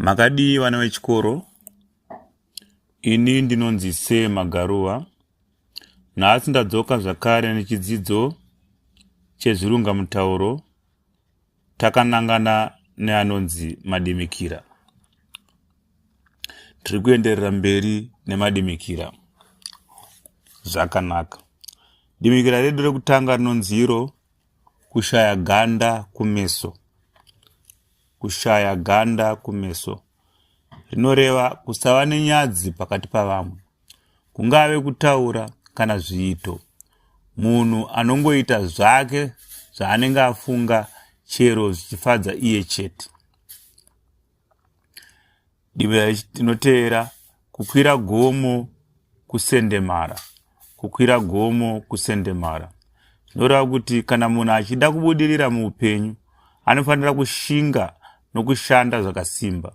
Makadii vana vechikoro, ini ndinonzi Se Magaruwa. Nhasi ndadzoka zvakare nechidzidzo chezvirungamutauro takanangana neanonzi madimikira. Tiri kuenderera mberi nemadimikira. Zvakanaka. Dimikira redu rekutanga rinonzi iro kushaya ganda kumeso. Kushaya ganda kumeso rinoreva kusava nenyadzi pakati pavamwe, kungave kutaura kana zviito. Munhu anongoita zvake zvaanenge afunga, chero zvichifadza iye chete. Dimikira rinoteera kukwira gomo kusendemara. Kukwira gomo kusendemara zvinoreva kuti kana munhu achida kubudirira muupenyu anofanira kushinga nokushanda zvakasimba.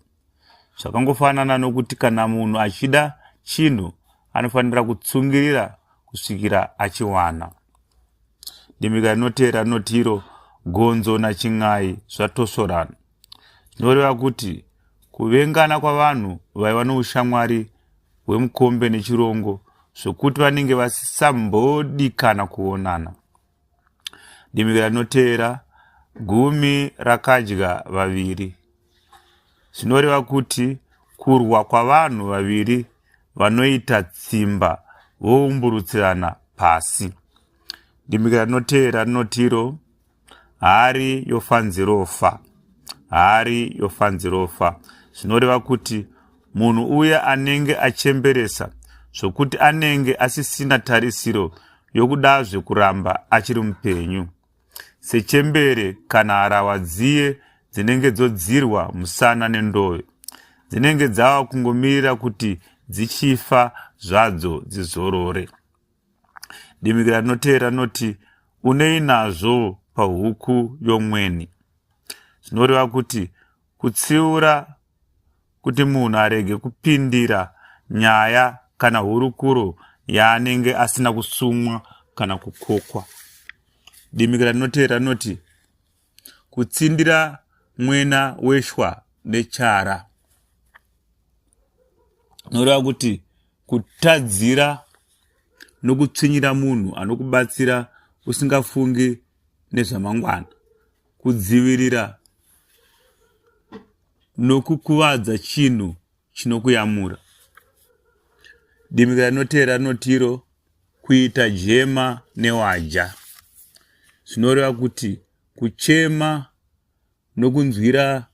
Zvakangofanana nokuti kana munhu achida chinhu anofanira kutsungirira kusvikira achiwana. Dimikira rinoteera rinoti iro gonzo nachin'ai zvatosorana. Zvinoreva kuti kuvengana kwavanhu vaiva noushamwari hwemukombe nechirongo zvokuti vanenge vasisambodikana kuonana. Dimikira rinoteera gumi rakadya vaviri. Zvinoreva kuti kurwa kwavanhu vaviri vanoita tsimba voumburutsirana pasi. Dimikira rinoteera rinoti iro hari yofanzirofa. Hari yofanzirofa zvinoreva kuti munhu uya anenge achemberesa zvokuti anenge asisina tarisiro yokuda zvekuramba achiri mupenyu. Sechembere kana harahwa dziye dzinenge dzodzirwa musana nendove, dzinenge dzava kungomirira kuti dzichifa zvadzo dzizorore. Dimikira rinoteera rinoti unei nazvo pahuku yomweni. Zvinoreva kuti kutsiura kuti munhu arege kupindira nyaya kana hurukuro yaanenge asina kusumwa kana kukokwa. Dimikira rinoteera rinoti kutsindira mwena weshwa nechara. Zvinoreva kuti kutadzira nokutsvinyira munhu anokubatsira usingafungi nezvamangwana. Kudzivirira nokukuvadza chinhu chinokuyamura. Dimikira rinoteera rinoti iro kuita jema newaja. Zvinoreva kuti kuchema nokunzwisa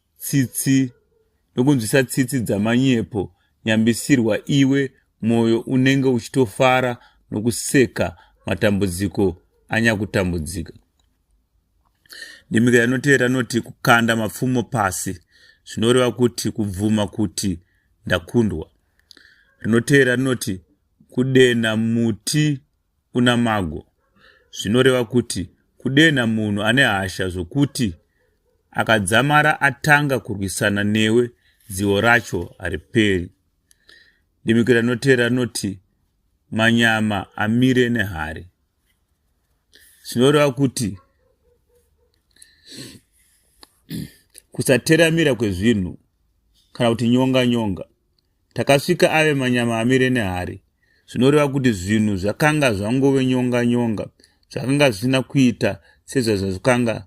tsitsi dzamanyepo nyambisirwa iwe mwoyo unenge uchitofara nokuseka matambudziko anyakutambudzika. Dimikira rinoteera rinoti kukanda mapfumo pasi. Zvinoreva kuti kubvuma kuti ndakundwa. Rinoteera rinoti kudenha muti una mago. Zvinoreva kuti kudenha munhu ane hasha zvokuti akadzamara atanga kurwisana newe dzivo racho hariperi. Dimikira rinoteera rinoti manyama amire nehari. Zvinoreva kuti kusateramira kwezvinhu kana kuti nyonga. Takasvika ave manyama amire nehari. Zvinoreva kuti zvinhu zvakanga zvangove nyonga zvakanga zvisina kuita sezvazvakanga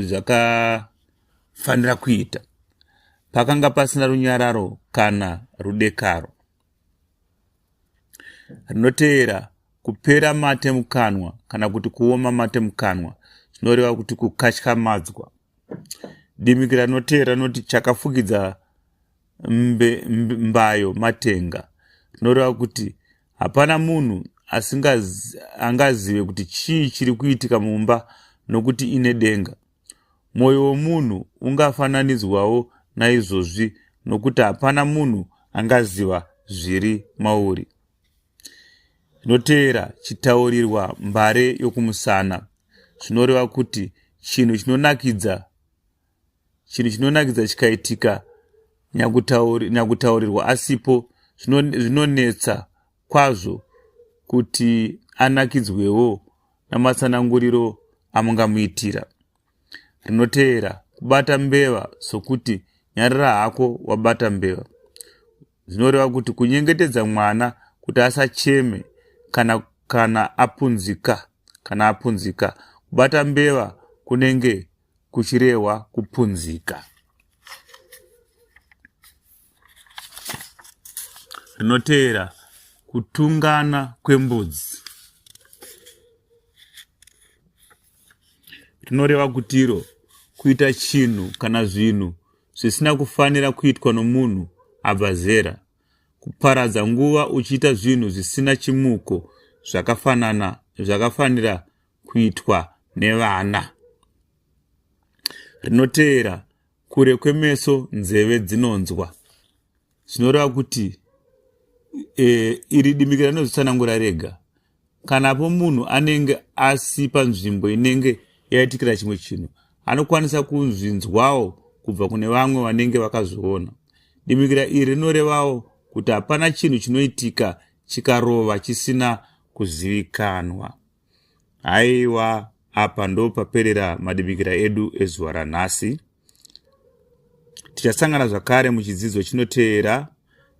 zvakafanira kuita. Pakanga pasina runyararo kana rudekaro. Rinoteera kupera mate mukanwa kana kuti kuoma mate mukanwa. Zvinoreva kuti kukatyamadzwa. Dimikira rinoteera rinoti chakafukidza mbayo matenga. Zvinoreva kuti hapana munhu angazive kuti chii chiri kuitika mumba nokuti ine denga. Mwoyo womunhu ungafananidzwawo naizvozvi nokuti hapana munhu angaziva zviri mauri. Zvinoteera chitaurirwa mbare yokumusana. Zvinoreva kuti chinhu chinonakidza chikaitika nyakutaurirwa asipo zvinonetsa kwazvo kuti anakidzwewo namatsananguriro amungamuitira. Rinoteera kubata mbeva sokuti nyarara hako wabata mbeva. Zvinoreva kuti kunyengetedza mwana kuti asacheme kana apunzika. Kubata mbeva kunenge kuchirehwa kupunzika. Rinoteera kutungana kwembudzi. Rinoreva kutiro kuita chinhu kana zvinhu zvisina kufanira kuitwa nomunhu abva zera. Kuparadza nguva uchiita zvinhu zvisina chimuko zvakafanira kuitwa nevana. Rinoteera kure kwemeso nzeve dzinonzwa. Zvinoreva kuti iri dimbikira rinozvitsanangura rega. Kanapo munhu anenge asi panzvimbo inenge yaitikira chimwe chinhu, anokwanisa kuzvinzwawo kubva kune vamwe vanenge vakazviona. Dimbikira iri rinorevawo kuti hapana chinhu chinoitika chikarova chisina kuzivikanwa. Haiwa, apa ndo paperera madimbikira edu ezuva ranhasi. Tichasangana zvakare muchidzidzo chinoteera.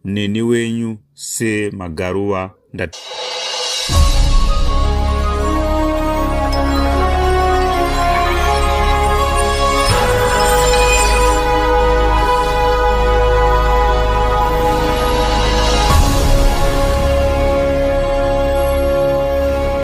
Neni wenyu Se Magaruwa ndati.